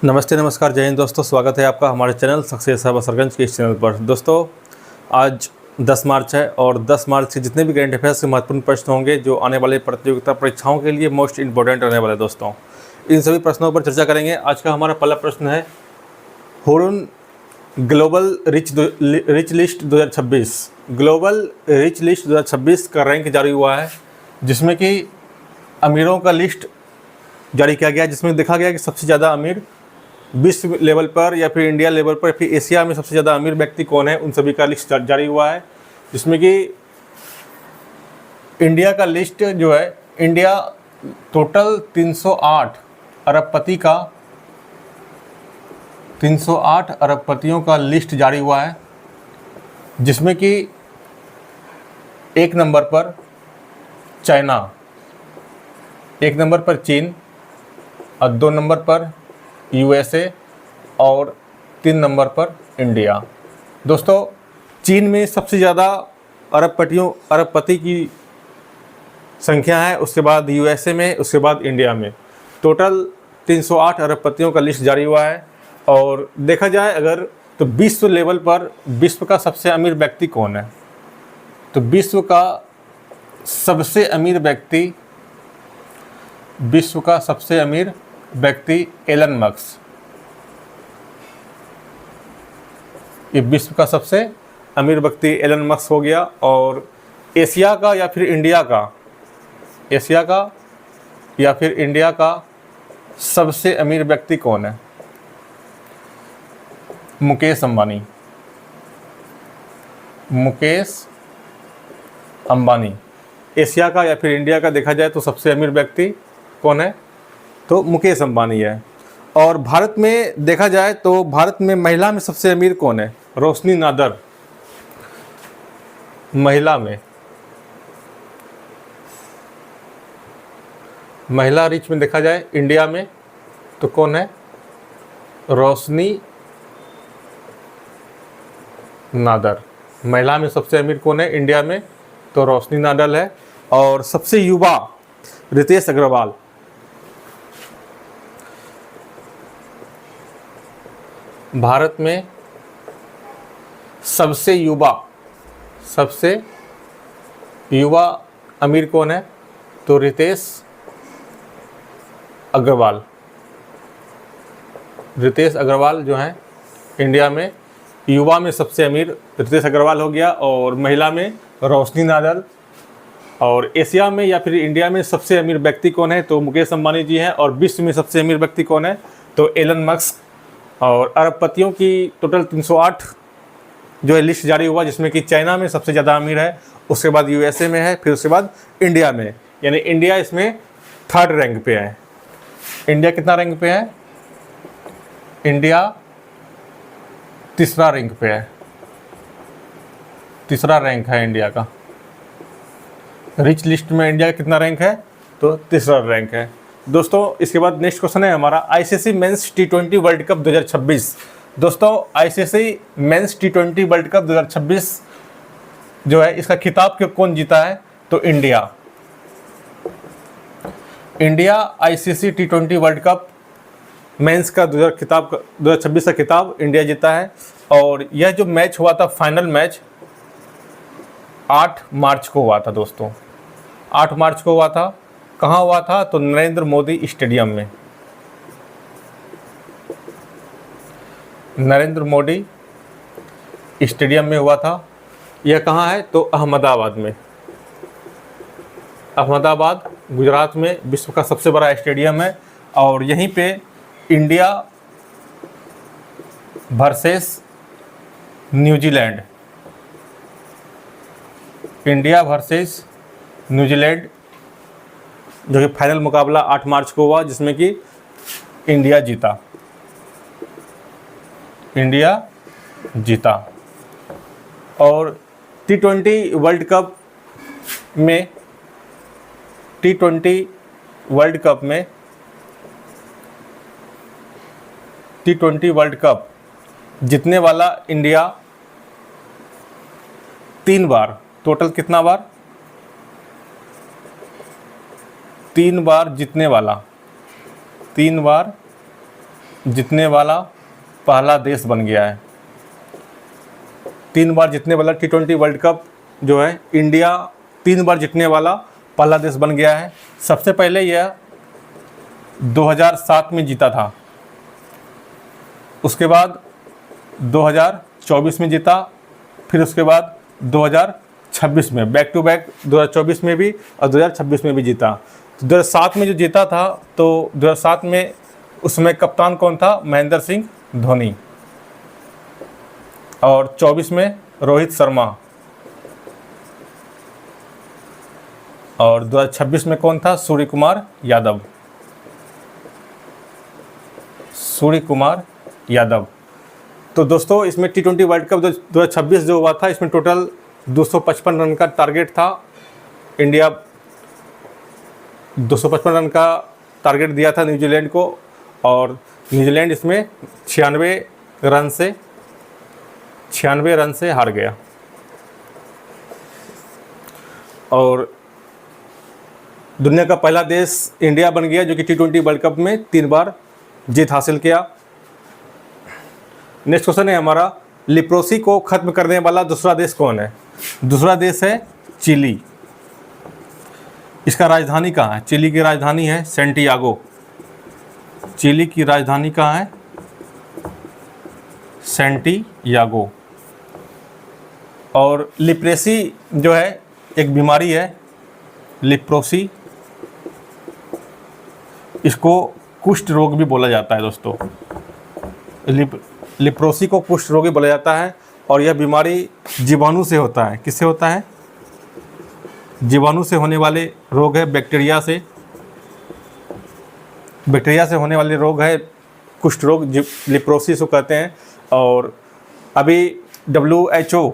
नमस्ते नमस्कार जय हिंद दोस्तों, स्वागत है आपका हमारे चैनल सक्सेस है बसरगंज के इस चैनल पर। दोस्तों आज 10 मार्च है और 10 मार्च से जितने भी करंट अफेयर्स के महत्वपूर्ण प्रश्न होंगे जो आने वाले प्रतियोगिता परीक्षाओं के लिए मोस्ट इंपॉर्टेंट रहने वाले दोस्तों, इन सभी प्रश्नों पर चर्चा करेंगे। आज का हमारा पहला प्रश्न है Hurun global rich list 2026। Global rich list 2026 का रैंक जारी हुआ है, जिसमें कि अमीरों का लिस्ट जारी किया गया, जिसमें देखा गया कि सबसे ज़्यादा अमीर विश्व लेवल पर या फिर इंडिया लेवल पर फिर एशिया में सबसे ज़्यादा अमीर व्यक्ति कौन है, उन सभी का लिस्ट जारी हुआ है। जिसमें कि इंडिया का लिस्ट जो है, इंडिया टोटल 308 अरबपतियों का लिस्ट जारी हुआ है, जिसमें कि 1 नंबर पर चाइना, 1 नंबर पर चीन और 2 नंबर पर यूएसए और 3 नंबर पर इंडिया। दोस्तों चीन में सबसे ज़्यादा अरबपति की संख्या है, उसके बाद यूएसए में, उसके बाद इंडिया में। टोटल 308 अरबपतियों का लिस्ट जारी हुआ है। और देखा जाए अगर तो विश्व लेवल पर विश्व का सबसे अमीर व्यक्ति कौन है, तो विश्व का सबसे अमीर व्यक्ति एलन मस्क, ये विश्व का सबसे अमीर व्यक्ति एलन मस्क हो गया। और एशिया का या फिर इंडिया का सबसे अमीर व्यक्ति कौन है? मुकेश अंबानी। एशिया का या फिर इंडिया का देखा जाए तो सबसे अमीर व्यक्ति कौन है, तो मुकेश अंबानी है। और भारत में देखा जाए तो भारत में महिला में सबसे अमीर कौन है? रोशनी नादर। महिला रिच में देखा जाए इंडिया में तो कौन है? रोशनी नादर। महिला में सबसे अमीर कौन है इंडिया में? तो रोशनी नादर है। और सबसे युवा रितेश अग्रवाल। भारत में सबसे युवा अमीर कौन है? तो रितेश अग्रवाल जो हैं इंडिया में युवा में सबसे अमीर रितेश अग्रवाल हो गया। और महिला में रोशनी नादर। और एशिया में या फिर इंडिया में सबसे अमीर व्यक्ति कौन है? तो मुकेश अंबानी जी हैं। और विश्व में सबसे अमीर व्यक्ति कौन है? तो एलन मस्क। और अरबपतियों की टोटल 308 जो है लिस्ट जारी हुआ, जिसमें कि चाइना में सबसे ज़्यादा अमीर है, उसके बाद यूएसए में है, फिर उसके बाद इंडिया में। यानी इंडिया इसमें 3rd रैंक पे है। इंडिया कितना रैंक पे है? इंडिया 3रा रैंक पे है। 3रा रैंक है इंडिया का। रिच लिस्ट में इंडिया का कितना रैंक है? तो 3रा रैंक है। दोस्तों इसके बाद नेक्स्ट क्वेश्चन है हमारा आईसीसी मेंस टी20 वर्ल्ड कप 2026। दोस्तों आईसीसी मेंस टी20 वर्ल्ड कप 2026 जो है, इसका खिताब कौन जीता है? तो इंडिया आईसीसी टी20 वर्ल्ड कप मेंस का 2026 का खिताब इंडिया जीता है। और यह जो मैच हुआ था, फाइनल मैच 8 मार्च को हुआ था दोस्तों। 8 मार्च को हुआ था। कहाँ हुआ था? तो नरेंद्र मोदी स्टेडियम में। नरेंद्र मोदी स्टेडियम में हुआ था। यह कहाँ है? तो अहमदाबाद में। अहमदाबाद गुजरात में विश्व का सबसे बड़ा स्टेडियम है। और यहीं पे इंडिया वर्सेस न्यूजीलैंड जो कि फाइनल मुकाबला 8 मार्च को हुआ, जिसमें कि इंडिया जीता। और टी20 वर्ल्ड कप जीतने वाला इंडिया 3 बार, टोटल कितना बार? 3 बार जीतने वाला, 3 बार जीतने वाला पहला देश बन गया है। 3 बार जीतने वाला T20 वर्ल्ड कप जो है, इंडिया 3 बार जीतने वाला पहला देश बन गया है। सबसे पहले यह 2007 में जीता था, उसके बाद 2024 में जीता, फिर उसके बाद 2026 में, बैक टू बैक 2024 में भी और 2026 में भी जीता। तो 2007 में जो जीता था, तो 2007 में उसमें कप्तान कौन था? महेंद्र सिंह धोनी। और 24 में रोहित शर्मा। और 2026 में कौन था? सूर्य कुमार यादव। सूर्य कुमार यादव। तो दोस्तों, इसमें T20 वर्ल्ड कप 2026 जो हुआ था, इसमें टोटल 255 रन का टारगेट था। इंडिया 255 रन का टारगेट दिया था न्यूजीलैंड को, और न्यूजीलैंड इसमें 96 रन से हार गया। और दुनिया का पहला देश इंडिया बन गया जो कि T20 वर्ल्ड कप में 3 बार जीत हासिल किया। नेक्स्ट क्वेश्चन है हमारा, लिप्रोसी को खत्म करने वाला दूसरा देश कौन है? दूसरा देश है चिली। इसका राजधानी कहाँ है? चिली की राजधानी है सैंटियागो। चिली की राजधानी कहाँ है? सैंटियागो। और लिप्रेसी जो है एक बीमारी है, लिप्रोसी, इसको कुष्ठ रोग भी बोला जाता है दोस्तों। लिप्रोसी को कुष्ठ रोग भी बोला जाता है, और यह बीमारी जीवाणु से होता है। किससे होता है? जीवाणु से होने वाले रोग है, बैक्टीरिया से होने वाले रोग है कुष्ठ रोग, लिप्रोसी को कहते हैं। और अभी WHO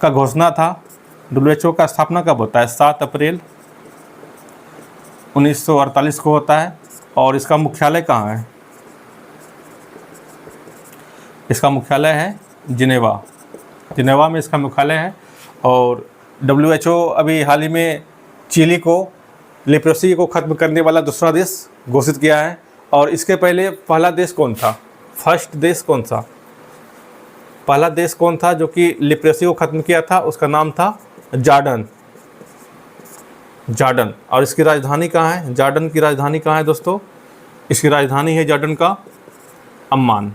का घोषणा था, WHO का स्थापना कब होता है? 7 अप्रैल 1948 को होता है। और इसका मुख्यालय कहाँ है? इसका मुख्यालय है जिनेवा में इसका मुख्यालय है। और WHO अभी हाल ही में चिली को लेप्रोसी को ख़त्म करने वाला दूसरा देश घोषित किया है। और इसके पहले पहला देश कौन था? फर्स्ट देश कौन सा? पहला देश कौन था जो कि लेप्रोसी को ख़त्म किया था? उसका नाम था जॉर्डन। और इसकी राजधानी कहाँ है? जॉर्डन की राजधानी कहाँ है दोस्तों? इसकी राजधानी है जॉर्डन का अम्मान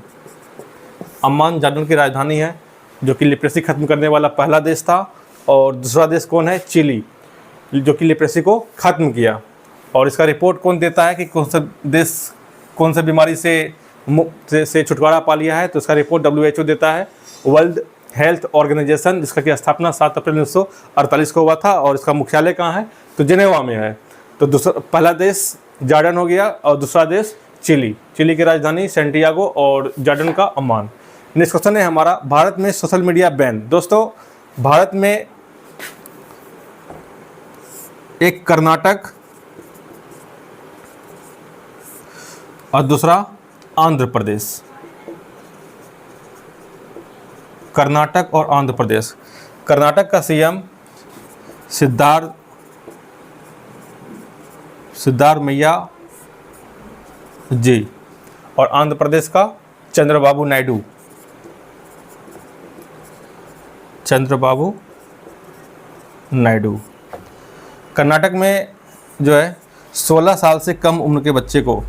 जॉर्डन की राजधानी है, जो कि लेप्रोसी ख़त्म करने वाला पहला देश था। और दूसरा देश कौन है? चिली, जो कि लेप्रोसी को ख़त्म किया। और इसका रिपोर्ट कौन देता है कि कौन सा देश कौन सा बीमारी से छुटकारा पा लिया है? तो इसका रिपोर्ट WHO देता है, वर्ल्ड हेल्थ ऑर्गेनाइजेशन, जिसका की स्थापना 7 अप्रैल 1948 को हुआ था। और इसका मुख्यालय कहाँ है? तो जिनेवा में है। तो दूसरा पहला देश जॉर्डन हो गया, और दूसरा देश चिली की राजधानी सैंटियागो, और जॉर्डन का अम्मान। नेक्स्ट क्वेश्चन है हमारा, भारत में सोशल मीडिया बैन। दोस्तों, भारत में एक कर्नाटक और दूसरा आंध्र प्रदेश। कर्नाटक और आंध्र प्रदेश। कर्नाटक का CM सिद्धारमैया जी, और आंध्र प्रदेश का चंद्रबाबू नायडू। कर्नाटक में जो है 16 साल से कम उम्र के बच्चे को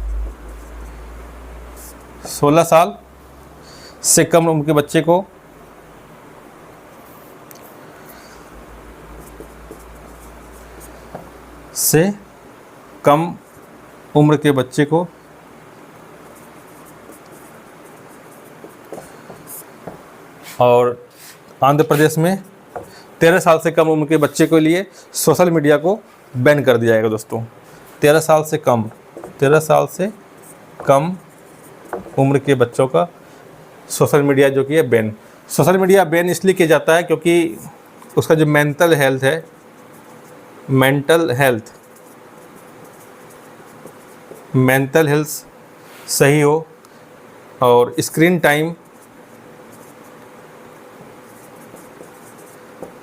16 साल से कम उम्र के बच्चे को और आंध्र प्रदेश में 13 साल से कम उम्र के बच्चे के लिए सोशल मीडिया को बैन कर दिया जाएगा दोस्तों। 13 साल से कम उम्र के बच्चों का सोशल मीडिया जो कि है बैन। सोशल मीडिया बैन इसलिए किया जाता है क्योंकि उसका जो मेंटल हेल्थ सही हो, और स्क्रीन टाइम,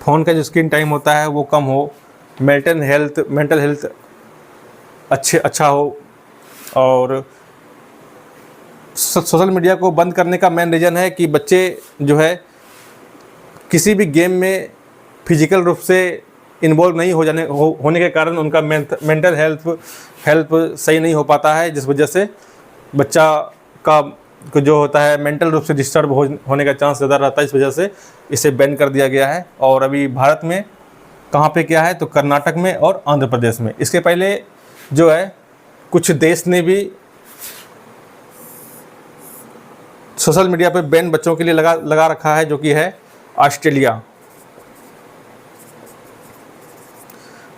फ़ोन का जो स्क्रीन टाइम होता है वो कम हो, मेंटल हेल्थ अच्छा हो, और सोशल मीडिया को बंद करने का मेन रीज़न है कि बच्चे जो है किसी भी गेम में फिजिकल रूप से इन्वॉल्व नहीं होने के कारण उनका मेंटल हेल्थ सही नहीं हो पाता है, जिस वजह से बच्चा का जो होता है मेंटल रूप से डिस्टर्ब होने का चांस ज़्यादा रहता है। इस वजह से इसे बैन कर दिया गया है। और अभी भारत में कहाँ पे क्या है, तो कर्नाटक में और आंध्र प्रदेश में। इसके पहले जो है कुछ देश ने भी सोशल मीडिया पे बैन बच्चों के लिए लगा रखा है, जो कि है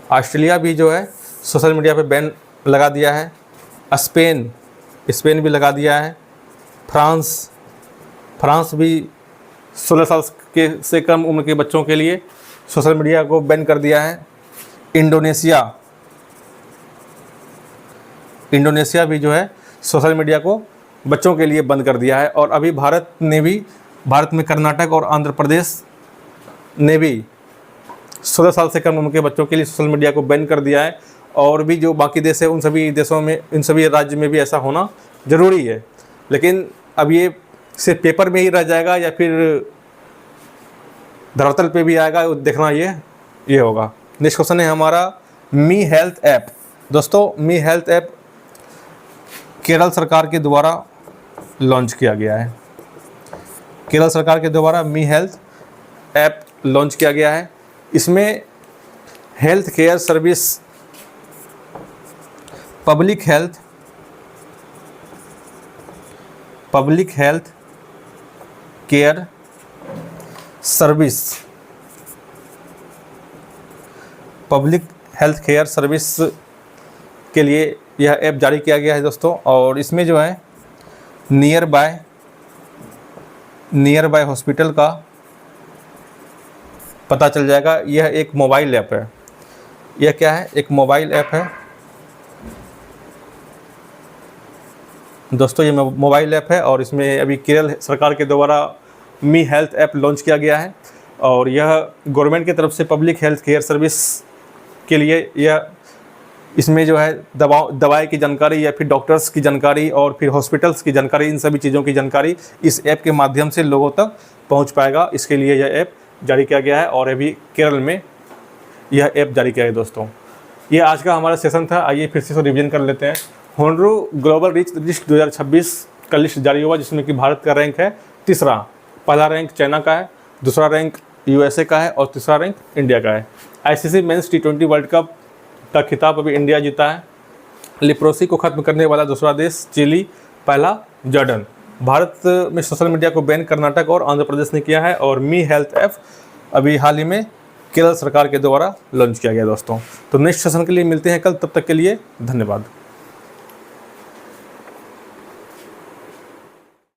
ऑस्ट्रेलिया भी जो है सोशल मीडिया पे बैन लगा दिया है। स्पेन भी लगा दिया है। फ्रांस भी 16 साल से कम उम्र के बच्चों के लिए सोशल मीडिया को बैन कर दिया है। इंडोनेशिया भी जो है सोशल मीडिया को बच्चों के लिए बंद कर दिया है। और अभी भारत में कर्नाटक और आंध्र प्रदेश ने भी 16 साल से कम उम्र के बच्चों के लिए सोशल मीडिया को बैन कर दिया है। और भी जो बाकी देश है उन सभी देशों में, इन सभी राज्य में भी ऐसा होना ज़रूरी है। लेकिन अब ये सिर्फ पेपर में ही रह जाएगा या फिर धरातल पे भी आएगा, देखना ये होगा। नेक्स्ट क्वेश्चन है हमारा मी हेल्थ ऐप। दोस्तों, मी हेल्थ ऐप केरल सरकार के द्वारा लॉन्च किया गया है। केरल सरकार के द्वारा मी हेल्थ ऐप लॉन्च किया गया है। इसमें health care service, public health care service के लिए यह ऐप जारी किया गया है दोस्तों। और इसमें जो है नियर बाय हॉस्पिटल का पता चल जाएगा। यह एक मोबाइल ऐप है। यह क्या है? एक मोबाइल ऐप है दोस्तों, ये मोबाइल ऐप है। और इसमें अभी केरल सरकार के द्वारा मी हेल्थ ऐप लॉन्च किया गया है। और यह गवर्नमेंट की तरफ से पब्लिक हेल्थ केयर सर्विस के लिए इसमें जो है दवाई की जानकारी या फिर डॉक्टर्स की जानकारी और फिर हॉस्पिटल्स की जानकारी, इन सभी चीज़ों की जानकारी इस ऐप के माध्यम से लोगों तक पहुंच पाएगा। इसके लिए यह ऐप जारी किया गया है और अभी केरल में यह ऐप जारी किया है दोस्तों। ये आज का हमारा सेशन था। आइए फिर से रिवीजन कर लेते हैं। होनरू ग्लोबल रिच लिस्ट 2026 का लिस्ट जारी हुआ, जिसमें कि भारत का रैंक है तीसरा। पहला रैंक चाइना का है, दूसरा रैंक यूएसए का है और तीसरा रैंक इंडिया का है। ICC men's T20 world cup का खिताब अभी इंडिया जीता है। लिप्रोसी को खत्म करने वाला दूसरा देश चिली, पहला जॉर्डन। भारत में सोशल मीडिया को बैन कर्नाटक और आंध्र प्रदेश ने किया है। और मी हेल्थ ऐप अभी हाल ही में केरल सरकार के द्वारा लॉन्च किया गया दोस्तों। तो नेक्स्ट सेशन के लिए मिलते हैं कल, तब तक के लिए धन्यवाद।